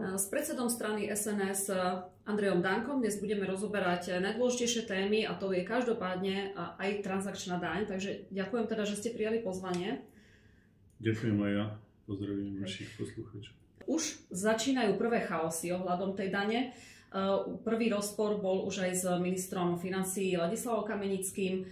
S predsedom strany SNS Andrejom Dankom dnes budeme rozoberať najdôležitejšie témy a to je každopádne aj transakčná daň. Takže ďakujem teda, že ste prijali pozvanie. Ďakujem aj ja. Pozdravujem vašich poslucháčov. Už začínajú prvé chaosy ohľadom tej dane. Prvý rozpor bol už aj s ministrom financií Ladislavom Kamenickým.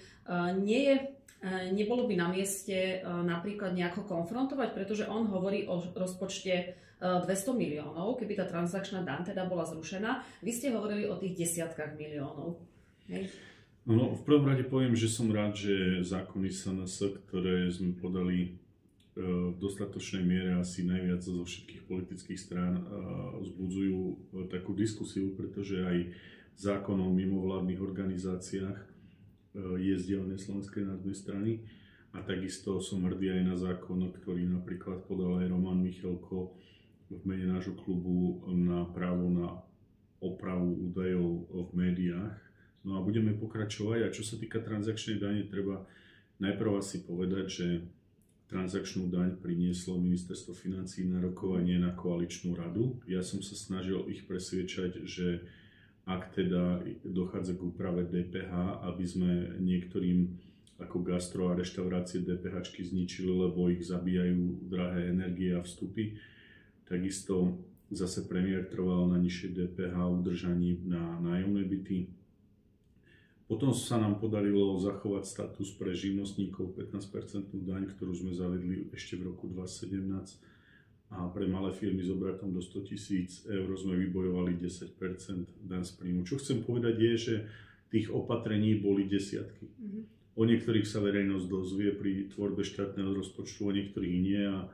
Nebolo by na mieste napríklad nejako konfrontovať, pretože on hovorí o rozpočte 200 miliónov, keby tá transakčná daň teda bola zrušená. Vy ste hovorili o tých desiatkách miliónov. Hej. No, v prvom rade poviem, že som rád, že zákony SNS, ktoré sme podali v dostatočnej miere asi najviac zo všetkých politických strán, vzbudzujú takú diskusiu, pretože aj zákon o mimovládnych organizáciách je z dielne Slovenskej národnej strany a takisto som hrdý aj na zákon, ktorý napríklad podal aj Roman Michalko v mene nášho klubu na právo na opravu údajov v médiách. No a budeme pokračovať. A čo sa týka transakčnej dane, treba najprv asi povedať, že transakčnú daň prinieslo Ministerstvo financií na rokovanie na koaličnú radu. Ja som sa snažil ich presviečať, že ak teda dochádza k úprave DPH, aby sme niektorým ako gastro a reštaurácie DPH-čky zničili, lebo ich zabíjajú drahé energie a vstupy. Takisto zase premiér trval na nižšie DPH udržaní na nájomné byty. Potom sa nám podarilo zachovať status pre živnostníkov 15% daň, ktorú sme zavedli ešte v roku 2017. A pre malé firmy s obratom do 100 000 eur sme vybojovali 10% daň z príjmu. Čo chcem povedať je, že tých opatrení boli desiatky. O niektorých sa verejnosť dozvie pri tvorbe štátneho rozpočtu, o niektorých nie. A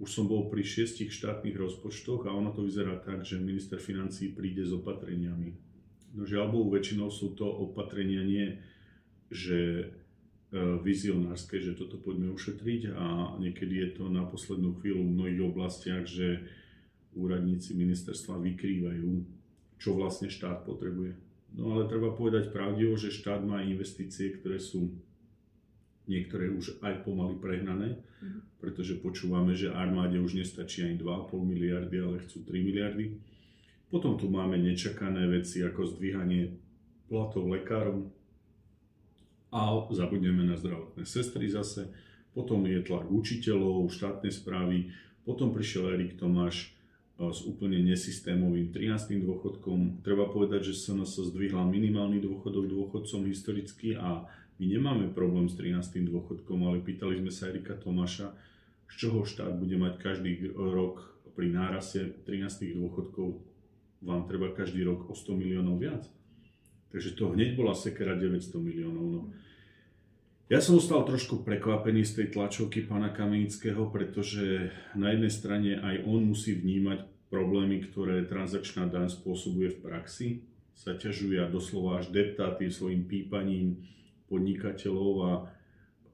už som bol pri 6 štátnych rozpočtoch a ono to vyzerá tak, že minister financií príde s opatreniami. No žiaľ Bohu, väčšinou sú to opatrenia nie, že vizionárske, že toto poďme ušetriť a niekedy je to na poslednú chvíľu v mnohých oblastiach, že úradníci ministerstva vykrývajú, čo vlastne štát potrebuje. No ale treba povedať pravdivo, že štát má investície, ktoré sú niektoré už aj pomaly prehnané, pretože počúvame, že armáde už nestačí ani 2,5 miliardy, ale chcú 3 miliardy. Potom tu máme nečakané veci ako zdvíhanie platov lekárom, a zabudneme na zdravotné sestry zase, potom je tlak učiteľov, štátnej správy, potom prišiel Erik Tomáš s úplne nesystémovým 13. dôchodkom. Treba povedať, že SNS zdvihla minimálny dôchodok dôchodcom historicky a my nemáme problém s 13. dôchodkom, ale pýtali sme sa Erika Tomáša, z čoho štát bude mať každý rok pri náraste 13. dôchodkov, vám treba každý rok o 100 miliónov viac. Takže to hneď bola sekera 900 miliónov. No. Ja som ostal trošku prekvapený z tej tlačovky pána Kamenického, pretože na jednej strane aj on musí vnímať problémy, ktoré transakčná daň spôsobuje v praxi. Zaťažuje a doslova až deptá tým svojim pípaním podnikateľov a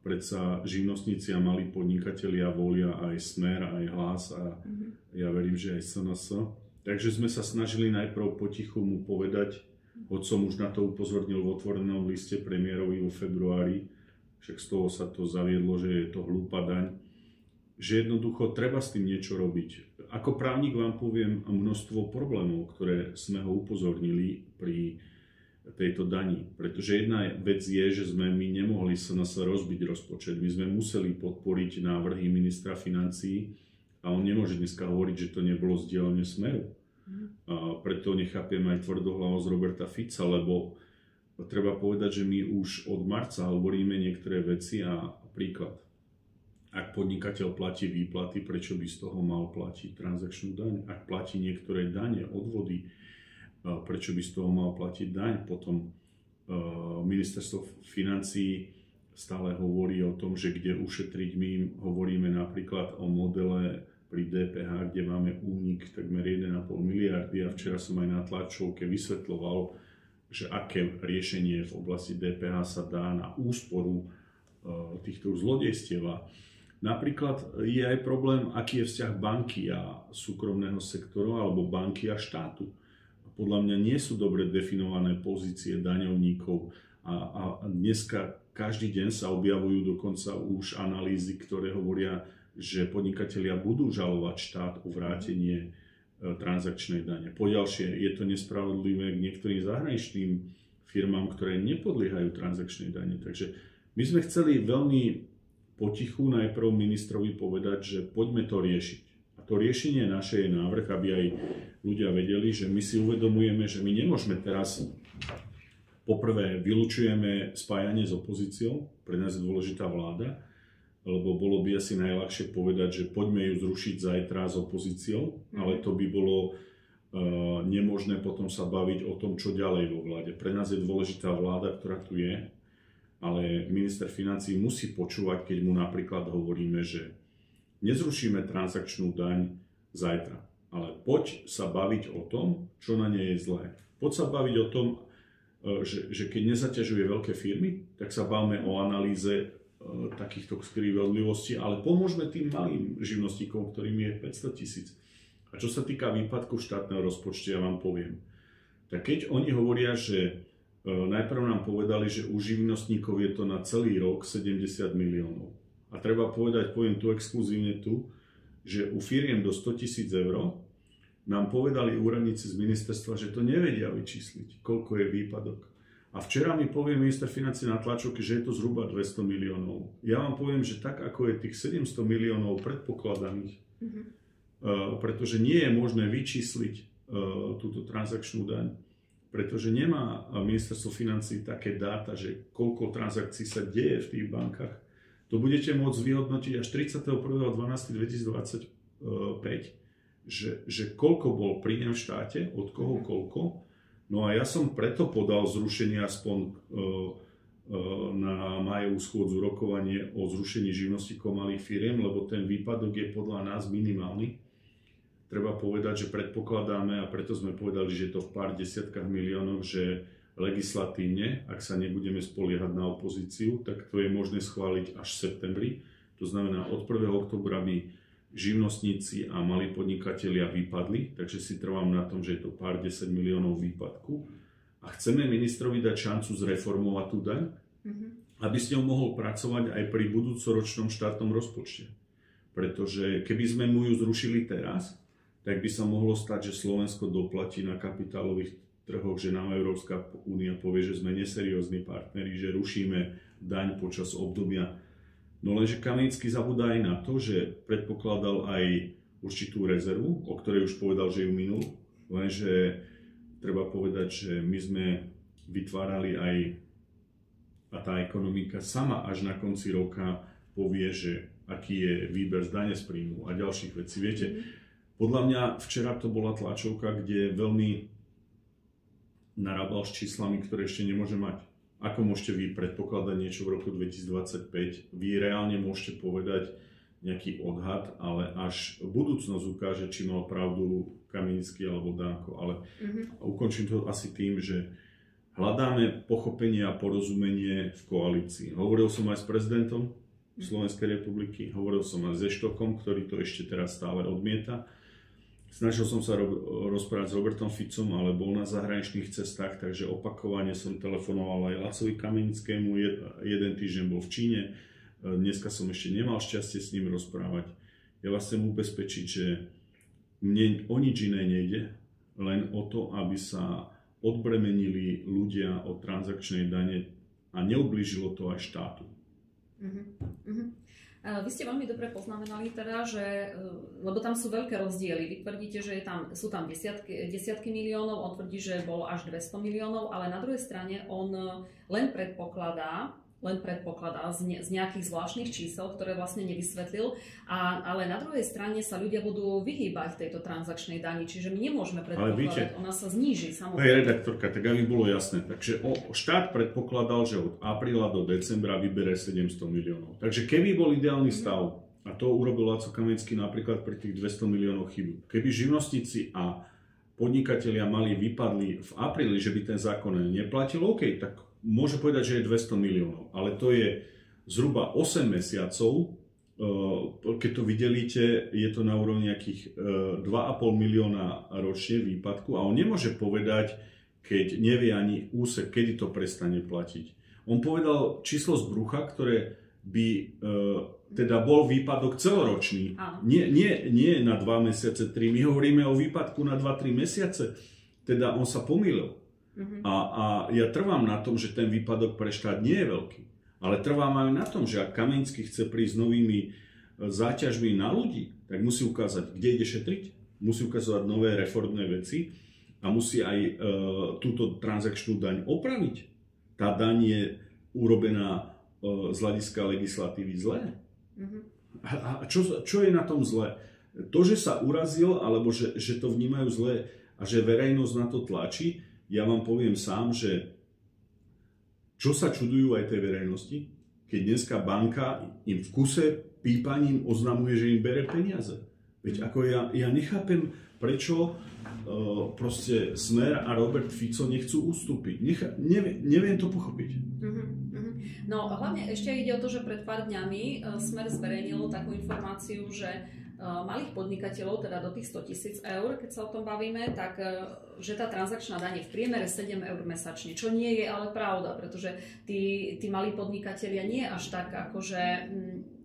predsa živnostníci a malí podnikatelia volia aj Smer, aj Hlas a ja verím, že aj SNS. Takže sme sa snažili najprv potichu mu povedať, hoď som už na to upozornil v otvorenom liste premiérovi vo februári, však z toho sa to zaviedlo, že je to hlúpa daň, že jednoducho treba s tým niečo robiť. Ako právnik vám poviem množstvo problémov, ktoré sme ho upozornili pri tejto dani. Pretože jedna vec je, že sme my nemohli sa rozbiť rozpočet. My sme museli podporiť návrhy ministra financií a on nemôže dneska hovoriť, že to nebolo z dielne Smeru. A preto nechápem aj tvrdohlavosť Roberta Fica, lebo treba povedať, že my už od marca hovoríme niektoré veci a príklad. Ak podnikateľ platí výplaty, prečo by z toho mal platiť transakčnú daň? Ak platí niektoré dane, odvody, prečo by z toho mal platiť daň? Potom ministerstvo financií stále hovorí o tom, že kde ušetriť. My hovoríme napríklad o modele pri DPH, kde máme únik takmer 1,5 miliardy a včera som aj na tlačovke vysvetľoval, že aké riešenie v oblasti DPH sa dá na úsporu týchto zlodejstiev. Napríklad je aj problém, aký je vzťah banky a súkromného sektoru alebo banky a štátu. Podľa mňa nie sú dobre definované pozície daňovníkov a dneska každý deň sa objavujú dokonca už analýzy, ktoré hovoria, že podnikatelia budú žalovať štát o vrátenie transakčnej dane. Poďalšie, je to nespravodlivé k niektorým zahraničným firmám, ktoré nepodliehajú transakčnej dane. Takže my sme chceli veľmi potichu najprv ministrovi povedať, že poďme to riešiť. A to riešenie naše je návrh, aby aj ľudia vedeli, že my si uvedomujeme, že my nemôžeme teraz, poprvé vylučujeme spájanie s opozíciou, pre nás je dôležitá vláda, lebo bolo by asi najľahšie povedať, že poďme ju zrušiť zajtra s opozíciou, ale to by bolo nemožné potom sa baviť o tom, čo ďalej vo vláde. Pre nás je dôležitá vláda, ktorá tu je, ale minister financií musí počúvať, keď mu napríklad hovoríme, že nezrušíme transakčnú daň zajtra, ale poď sa baviť o tom, čo na nej je zlé. Poď sa baviť o tom, že keď nezaťažuje veľké firmy, tak sa bavme o analýze takýchto skrivodlivostí, ale pomôžme tým malým živnostníkom, ktorým je 500 000. A čo sa týka výpadku štátneho rozpočtu, ja vám poviem. Tak keď oni hovoria, že najprv nám povedali, že u živnostníkov je to na celý rok 70 miliónov. A treba povedať, poviem tu exkluzívne tu, že u firiem do 100 000 eur nám povedali úradníci z ministerstva, že to nevedia vyčísliť, koľko je výpadok. A včera mi povie minister financií na tlačovke, že je to zhruba 200 miliónov. Ja vám poviem, že tak ako je tých 700 miliónov predpokladaných, pretože nie je možné vyčísliť túto transakčnú daň, pretože nemá ministerstvo financií také dáta, že koľko transakcií sa deje v tých bankách. To budete môcť vyhodnotiť až 31.12.2025, že koľko bol príjem v štáte, od koho koľko. No a ja som preto podal zrušenie aspoň na májovú schôdzu rokovanie o zrušení živnostníkov malých firiem, lebo ten výpadok je podľa nás minimálny. Treba povedať, že predpokladáme, a preto sme povedali, že je to v pár desiatkách miliónov, že legislatívne, ak sa nebudeme spoliehať na opozíciu, tak to je možné schváliť až v septembri. To znamená, od 1. októbra by živnostníci a malí podnikatelia vypadli, takže si trvám na tom, že je to pár 10 miliónov výpadku. A chceme ministrovi dať šancu zreformovať tú daň, aby s ňou mohol pracovať aj pri budúcoročnom štátnom rozpočte. Pretože keby sme mu ju zrušili teraz, tak by sa mohlo stať, že Slovensko doplatí na kapitálových trhoch, že nám Európska únia povie, že sme neseriózni partneri, že rušíme daň počas obdobia. No lenže Kamenický zabúda aj na to, že predpokladal aj určitú rezervu, o ktorej už povedal, že ju minul, lenže treba povedať, že my sme vytvárali aj, a tá ekonomika sama až na konci roka povie, že aký je výber z dane z príjmu a ďalších vecí. Viete, podľa mňa včera to bola tlačovka, kde veľmi narábal s číslami, ktoré ešte nemôže mať. Ako môžete vy predpokladať niečo v roku 2025? Vy reálne môžete povedať nejaký odhad, ale až budúcnosť ukáže, či mal pravdu Kamenický alebo Danko. Ale ukončím to asi tým, že hľadáme pochopenie a porozumenie v koalícii. Hovoril som aj s prezidentom Slovenskej republiky, hovoril som aj so Štokkom, ktorý to ešte teraz stále odmieta. Snažil som sa rozprávať s Robertom Ficom, ale bol na zahraničných cestách, takže opakovane som telefonoval aj Lacovi Kamenickému, jeden týždeň bol v Číne, dneska som ešte nemal šťastie s ním rozprávať. Ja vás chcem ubezpečiť, že mne o nič iné nejde, len o to, aby sa odbremenili ľudia od transakčnej dane a neublížilo to aj štátu. Vy ste veľmi dobre poznamenali teda, že, lebo tam sú veľké rozdiely. Vy tvrdíte, že sú tam desiatky miliónov, on tvrdí, že bolo až 200 miliónov, ale na druhej strane on len predpokladá z nejakých zvláštnych čísel, ktoré vlastne nevysvetlil, ale na druhej strane sa ľudia budú vyhýbať tejto transakčnej dani, čiže my nemôžeme predpokladať, ona sa zníži samozrejme. Hej, redaktorka, tak aby bolo jasné, takže štát predpokladal, že od apríla do decembra vybere 700 miliónov. Takže keby bol ideálny stav, a to urobil Laco Kamenický napríklad pri tých 200 miliónov chybu, keby živnostníci a podnikatelia mali vypadli v apríli, že by ten zákon neplatil, OK, tak môže povedať, že je 200 miliónov, ale to je zhruba 8 mesiacov. Keď to vydelíte, je to na úrovni nejakých 2,5 milióna ročne výpadku a on nemôže povedať, keď nevie ani úsek, kedy to prestane platiť. On povedal číslo z brucha, ktoré by teda bol výpadok celoročný. Nie na 2 mesiace, 3. My hovoríme o výpadku na 2-3 mesiace. Teda on sa pomýlil. A ja trvám na tom, že ten výpadok pre štát nie je veľký. Ale trvám aj na tom, že ak Kamenský chce prísť novými záťažmi na ľudí, tak musí ukázať, kde ide šetriť, musí ukazovať nové reformné veci a musí aj túto transakčnú daň opraviť. Tá daň je urobená z hľadiska legislatívy zlé. A čo je na tom zlé? To, že sa urazil, alebo že to vnímajú zlé a že verejnosť na to tlačí, ja vám poviem sám, že čo sa čudujú aj tej verejnosti, keď dneska banka im v kuse pípaním oznamuje, že im bere peniaze. Veď ako ja nechápem, prečo proste Smer a Robert Fico nechcú ustúpiť. Neviem to pochopiť. No hlavne ešte ide o to, že pred pár dňami Smer zverejnil takú informáciu, že malých podnikateľov, teda do tých 100 000 eur, keď sa o tom bavíme, tak že tá transakčná daň je v priemere 7 eur mesačne, čo nie je ale pravda, pretože tí malí podnikatelia nie až tak akože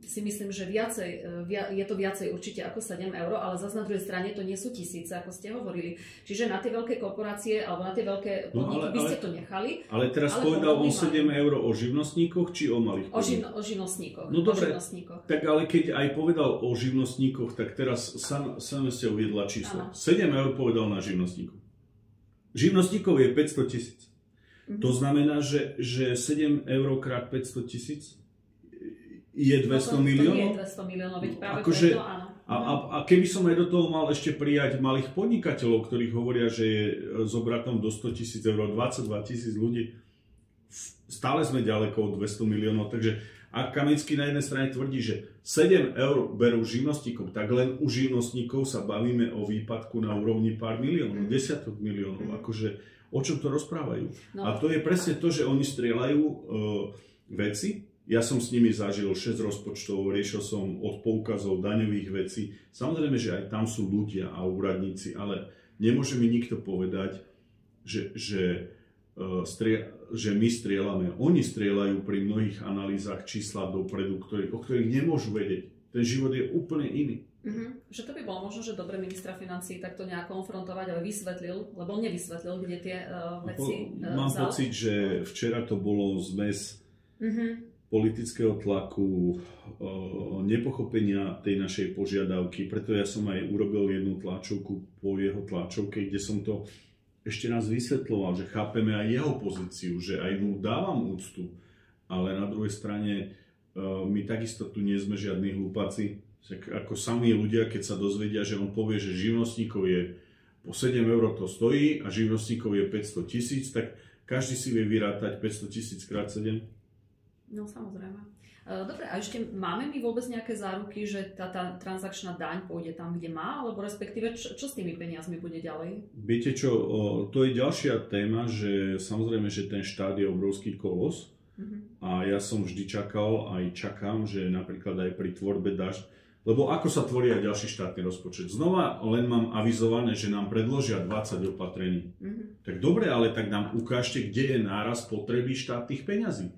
si myslím, že je to viacej určite ako 7 eur, ale zase na druhej strane to nie sú tisíce, ako ste hovorili. Čiže na tie veľké korporácie alebo na tie veľké podniky by ste to nechali. Ale teraz povedal on 7 eur o živnostníkoch či o malých podnikoch? O živnostníkoch. No dobre, tak ale keď aj povedal o živnostníkoch, tak teraz sám ste uviedla číslo. Ano. 7 eur povedal na živnostníkov. Živnostníkov je 500 000. To znamená, že 7 eur krát 500 000 je 200 miliónov? To nie je 200 miliónov, veď práve preto áno. A keby som aj do toho mal ešte prijať malých podnikateľov, ktorí hovoria, že je s obratom do 100 000 eur, 22 000 ľudí, stále sme ďaleko od 200 miliónov. Takže ak Kamenský na jednej strane tvrdí, že 7 eur berú živnostníkov, tak len u živnostníkov sa bavíme o výpadku na úrovni pár miliónov, desiatok miliónov. Akože o čom to rozprávajú? No. A to je presne to, že oni strieľajú veci. Ja som s nimi zažil 6 rozpočtov, riešil som od poukazov daňových vecí. Samozrejme, že aj tam sú ľudia a úradníci, ale nemôže mi nikto povedať, že my strieľame. Oni strieľajú pri mnohých analýzach čísla dopredu, o ktorých nemôžu vedieť. Ten život je úplne iný. Že to by bolo možno, že dobre ministra financií takto nejak konfrontovať, ale vysvetlil, lebo on nevysvetlil, kde tie veci Mám pocit, že včera to bolo zmes politického tlaku, nepochopenia tej našej požiadavky. Preto ja som aj urobil jednu tlačovku po jeho tlačovke, kde som to ešte raz vysvetľoval, že chápeme aj jeho pozíciu, že aj mu dávam úctu, ale na druhej strane my takisto tu nie sme žiadni hlúpaci. Ako sami ľudia, keď sa dozvedia, že on povie, že živnostníkov je po 7 eur to stojí a živnostníkov je 500 000, tak každý si vie vyrátať 500 000 krát 7. No samozrejme. Dobre, a ešte máme my vôbec nejaké záruky, že tá transakčná daň pôjde tam, kde má, alebo respektíve čo s tými peniazmi bude ďalej? Viete čo, to je ďalšia téma, že samozrejme, že ten štát je obrovský kolos a ja som vždy čakal, aj čakám, že napríklad aj pri tvorbe lebo ako sa tvorí aj ďalší štátny rozpočet? Znova len mám avizované, že nám predložia 20 opatrení. Tak dobre, ale tak nám ukážte, kde je náraz potreby štátnych peňazí.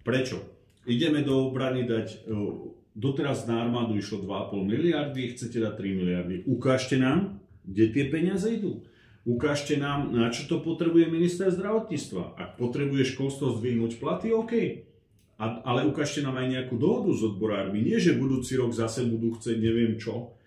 Prečo? Ideme do obrany dať, doteraz na armádu išlo 2,5 miliardy, chcete dať 3 miliardy. Ukážte nám, kde tie peniaze idú. Ukážte nám, na čo to potrebuje minister zdravotníctva. Ak potrebuje školstvo zdvihnúť platy, OK. Ale ukážte nám aj nejakú dohodu s odborármi. Nie, že budúci rok zase budú chcieť neviem čo.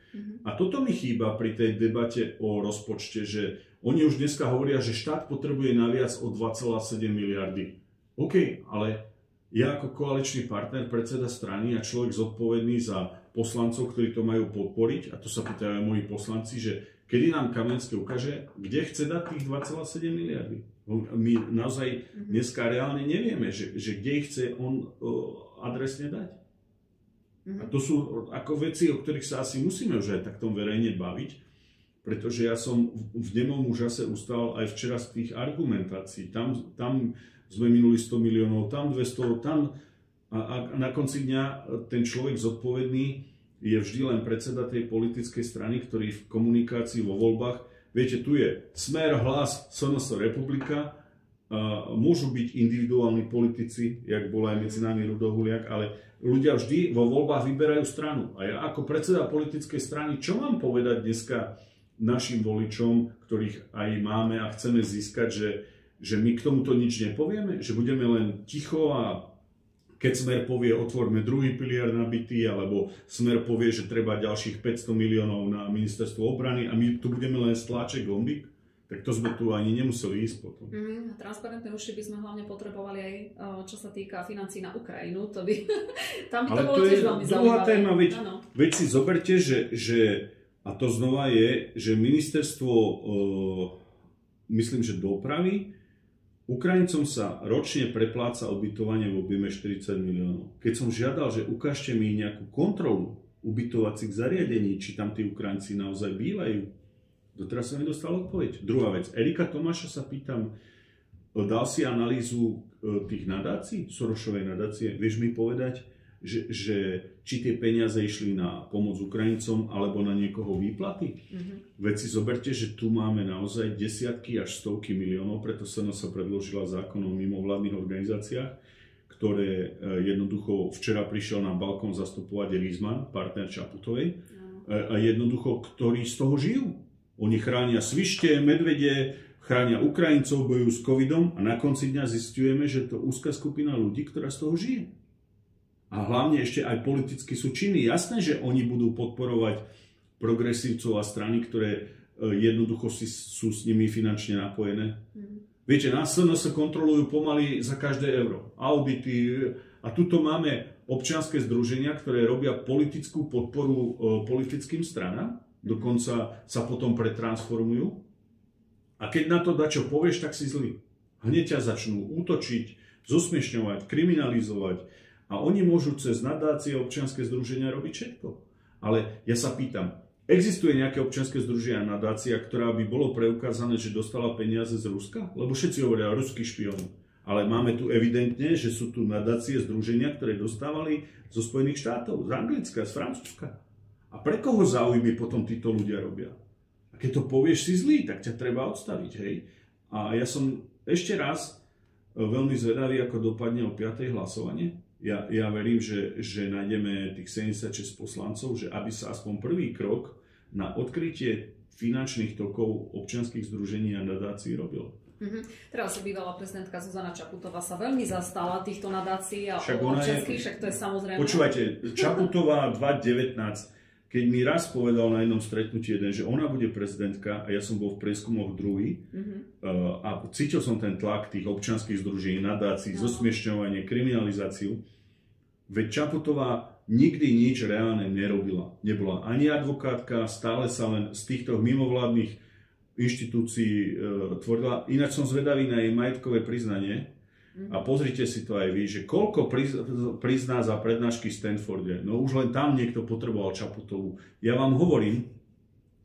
A toto mi chýba pri tej debate o rozpočte, že oni už dneska hovoria, že štát potrebuje naviac o 2,7 miliardy. OK, ale ja ako koaličný partner, predseda strany a človek zodpovedný za poslancov, ktorí to majú podporiť, a to sa pýtajú aj moji poslanci, že kedy nám Kamenský ukáže, kde chce dať tých 2,7 miliardy. My naozaj dneska reálne nevieme, že kde ich chce on adresne dať. A to sú ako veci, o ktorých sa asi musíme už aj takto verejne baviť, pretože ja som v nemom úžase ustal aj včera z tých argumentácií. Tam sme minuli 100 miliónov, tam 200, tam a na konci dňa ten človek zodpovedný je vždy len predseda tej politickej strany, ktorý v komunikácii vo voľbách, viete, tu je Smer, Hlas, SNS, Republika môžu byť individuálni politici, jak bol aj medzi nami Rudo Huliak, ale ľudia vždy vo voľbách vyberajú stranu. A ja ako predseda politickej strany, čo mám povedať dneska našim voličom, ktorých aj máme a chceme získať, že my k tomuto nič nepovieme? Že budeme len ticho a keď Smer povie, otvorme druhý pilier nabitý, alebo Smer povie, že treba ďalších 500 miliónov na ministerstvo obrany a my tu budeme len stláčať gombík? Tak to sme tu ani nemuseli ísť potom. Transparentné účty by sme hlavne potrebovali aj, čo sa týka financí na Ukrajinu. To by, tam by ale to bolo tiež veľmi zaujímavé. Druhá téma, veď si zoberte, že a to znova je, že ministerstvo, myslím, že dopravy, Ukrajincom sa ročne prepláca ubytovanie v objeme 40 miliónov. Keď som žiadal, že ukážte mi nejakú kontrolu ubytovacích zariadení, či tam tí Ukrajinci naozaj bývajú, doteraz som nedostal odpoveď. Druhá vec, Erika Tomáša sa pýtam, dal si analýzu tých nadácií, Sorosovej nadácie, vieš mi povedať, že či tie peniaze išli na pomoc Ukrajincom alebo na niekoho výplaty? Veď si zoberte, že tu máme naozaj desiatky až stovky miliónov, preto sa predložila zákon o mimovládnych organizáciách, ktoré jednoducho včera prišiel na balkón zastupovať Rizman, partner Čaputovej, a jednoducho, ktorí z toho žijú. Oni chránia svište, medvede, chránia Ukrajincov, bojujú s covidom a na konci dňa zisťujeme, že to úzka skupina ľudí, ktorá z toho žije. A hlavne ešte aj politicky sú činní. Jasné, že oni budú podporovať progresívcov a strany, ktoré jednoducho sú s nimi finančne napojené. Viete, nás SNS kontrolujú pomaly za každé euro. Audity. A tuto máme občianske združenia, ktoré robia politickú podporu politickým stranám. Dokonca sa potom pretransformujú. A keď na to dačo povieš, tak si zlý. Hneď ťa začnú útočiť, zosmiešňovať, kriminalizovať. A oni môžu cez nadácie občianske združenia robiť všetko. Ale ja sa pýtam, existuje nejaké občianske združenia nadácia, ktorá by bolo preukázané, že dostala peniaze z Ruska? Lebo všetci hovoria ruský špión. Ale máme tu evidentne, že sú tu nadácie združenia, ktoré dostávali zo Spojených štátov, z Anglicka, z Francúzska. A pre koho záujmy potom títo ľudia robia? A keď to povieš si zlý, tak ťa treba odstaviť, hej? A ja som ešte raz veľmi zvedavý, ako dopadne o 5. hlasovanie. Ja verím, že nájdeme tých 76 poslancov, že aby sa aspoň prvý krok na odkrytie finančných tokov občianskych združení a nadácií robil. Teraz bývalá prezidentka Zuzana Čaputová sa veľmi zastala týchto nadácií a občianských, však to je samozrejme. Počúvajte, Čaputová 2019, keď mi raz povedal na jednom stretnutí jeden, že ona bude prezidentka a ja som bol v prieskumoch druhý a cítil som ten tlak tých občianskych združení, nadácií, zosmiešňovanie, kriminalizáciu. Veď Čaputová nikdy nič reálne nerobila. Nebola ani advokátka, stále sa len z týchto mimovládnych inštitúcií tvorila. Ináč som zvedavý na jej majetkové priznanie. A pozrite si to aj vy, že koľko prizná za prednášky v Stanforde. No už len tam niekto potreboval Čaputovú. Ja vám hovorím,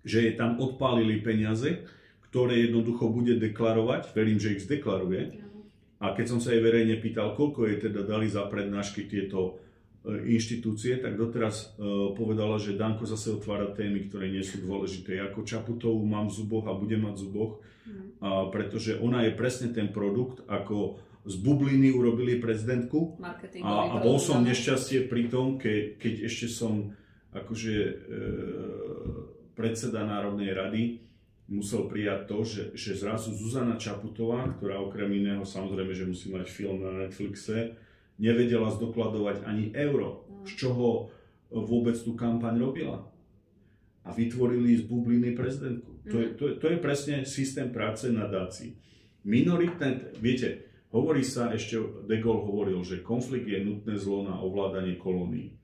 že jej tam odpálili peniaze, ktoré jednoducho bude deklarovať. Verím, že ich zdeklaruje. A keď som sa jej verejne pýtal, koľko jej teda dali za prednášky tieto inštitúcie, tak doteraz povedala, že Danko zase otvára témy, ktoré nie sú dôležité. Ako Čaputovú mám v zuboch a budem mať v zuboch, pretože ona je presne ten produkt, ako z bubliny urobili prezidentku a bol som nešťastie pri tom, keď ešte som akože predseda Národnej rady musel prijať to, že zrazu Zuzana Čaputová, ktorá okrem iného samozrejme, že musí mať film na Netflixe, nevedela zdokladovať ani euro, z čoho vôbec tú kampaň robila. A vytvorili z bubliny prezidentku. To je presne systém práce nadácií. Minoritné, viete, hovorí sa, ešte de Gaulle hovoril, že konflikt je nutné zlo na ovládanie kolónií.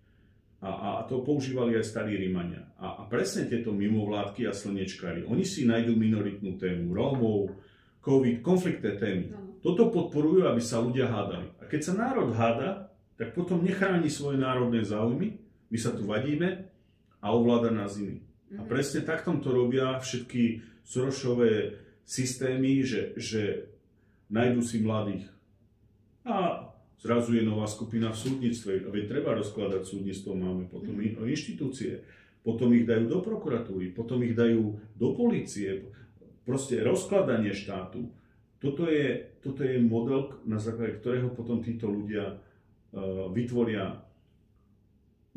A to používali aj starí Rímania. A presne tieto mimovládky a slnečkári, oni si nájdú minoritnú tému, Rómov, COVID, konfliktné témy. Toto podporujú, aby sa ľudia hádali. A keď sa národ háda, tak potom nechráni svoje národné záujmy, my sa tu vadíme a ovláda nás iný. A presne takto to robia všetky Sorosové systémy, že nájdú si mladých. A zrazu je nová skupina v súdnictve. Veď treba rozkladať súdnictvo, máme potom inštitúcie. Potom ich dajú do prokuratúry, potom ich dajú do polície. Proste rozkladanie štátu. toto je model, na základe ktorého potom títo ľudia vytvoria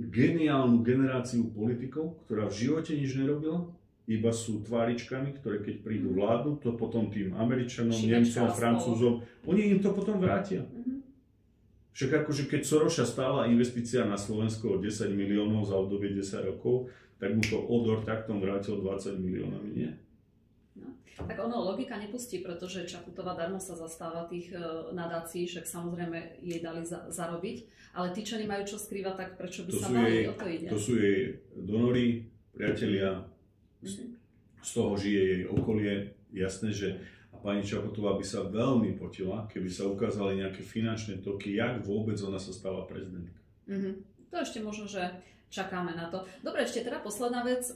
geniálnu generáciu politikov, ktorá v živote nič nerobila, iba sú tváričkami, ktoré keď prídu vládnu, to potom tým Američanom, Nemcom, Francúzom, oni im to potom vrátia. Však akože keď Soroša stála investícia na Slovensko o 10 miliónov za obdobie 10 rokov, tak mu to Odor takto vrátil 20 miliónami, nie? No. Tak ono logika nepustí, pretože Čaputová darmo sa zastáva tých nadácií, však samozrejme jej dali zarobiť, ale tí, čo nemajú čo skrývať, tak prečo by sa mali, o to ide. To sú jej donory, priatelia, z toho žije jej okolie. Jasné, že a pani Čaputová by sa veľmi potila, keby sa ukázali nejaké finančné toky, jak vôbec ona sa stala prezidentka. To ešte možno, že čakáme na to. Dobre, ešte teda posledná vec.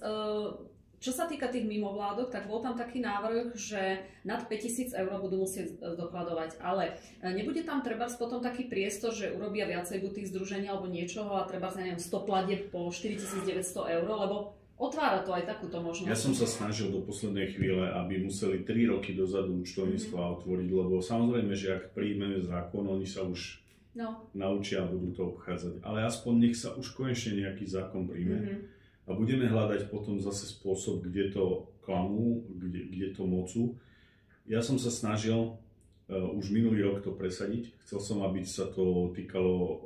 Čo sa týka tých mimovládok, tak bol tam taký návrh, že nad 5 000 eur budú musieť dokladovať, ale nebude tam trebárs potom taký priestor, že urobia viacej buď tých združení alebo niečoho a trebárs, neviem, 100 platieb po 4900 eur, lebo otvára to aj takúto možnosť. Ja som sa snažil do poslednej chvíle, aby museli 3 roky dozadu účtovníctva otvoriť, lebo samozrejme, že ak príjmeme zákon, oni sa už naučia a budú to obchádzať. Ale aspoň nech sa už konečne nejaký zákon príjme. A budeme hľadať potom zase spôsob, kde to klamú, kde to mocú. Ja som sa snažil už minulý rok to presadiť. Chcel som, aby sa to týkalo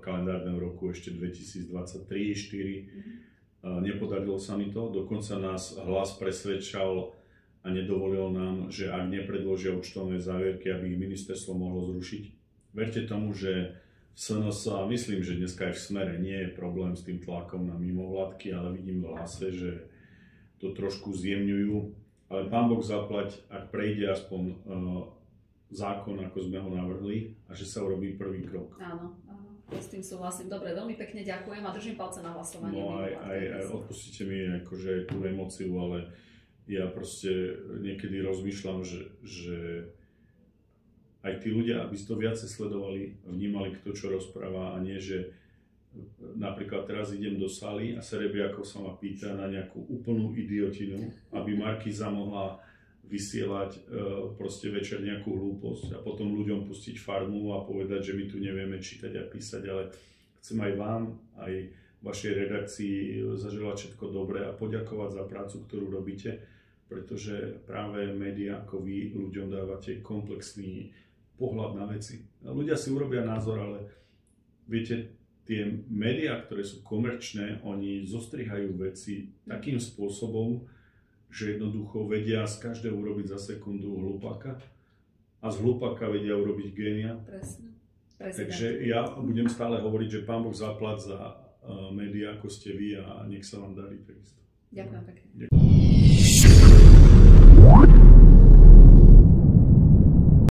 kalendárneho roku ešte 2023-2024. Nepodarilo sa mi to. Dokonca nás Hlas presvedčal a nedovolil nám, že ak nepredložia účtovné závierky, aby ich ministerstvo mohlo zrušiť. Verte tomu, že SNS, a myslím, že dneska aj v Smere nie je problém s tým tlakom na mimovládky, ale vidím v Hlase, že to trošku zjemňujú. Ale pán Boh zaplať, ak prejde aspoň zákon, ako sme ho navrhli, a že sa urobí prvý krok. Áno, s tým súhlasím. Dobre, veľmi pekne ďakujem a držím palce na hlasovanie. No aj odpustite mi akože tú emóciu, ale ja proste niekedy rozmýšľam, že aj tí ľudia, aby si to viacej sledovali, vnímali, kto čo rozpráva a nie, že napríklad teraz idem do sály a Serebiakov sa ma pýta na nejakú úplnú idiotinu, aby Markíza mohla vysielať proste večer nejakú hlúposť a potom ľuďom pustiť Farmu a povedať, že my tu nevieme čítať a písať, ale chcem aj vám, aj vašej redakcii zaželať všetko dobré a poďakovať za prácu, ktorú robíte, pretože práve médiá ako vy ľuďom dávate komplexný pohľad na veci. Ľudia si urobia názor, ale viete, tie médiá, ktoré sú komerčné, oni zostrihajú veci takým spôsobom, že jednoducho vedia z každého urobiť za sekundu hlupáka a z hlupáka vedia urobiť génia. Presne. Takže ja budem stále hovoriť, že Pán Boh zaplať za médiá, ako ste vy a nech sa vám darí takisto. Ďakujem pekne.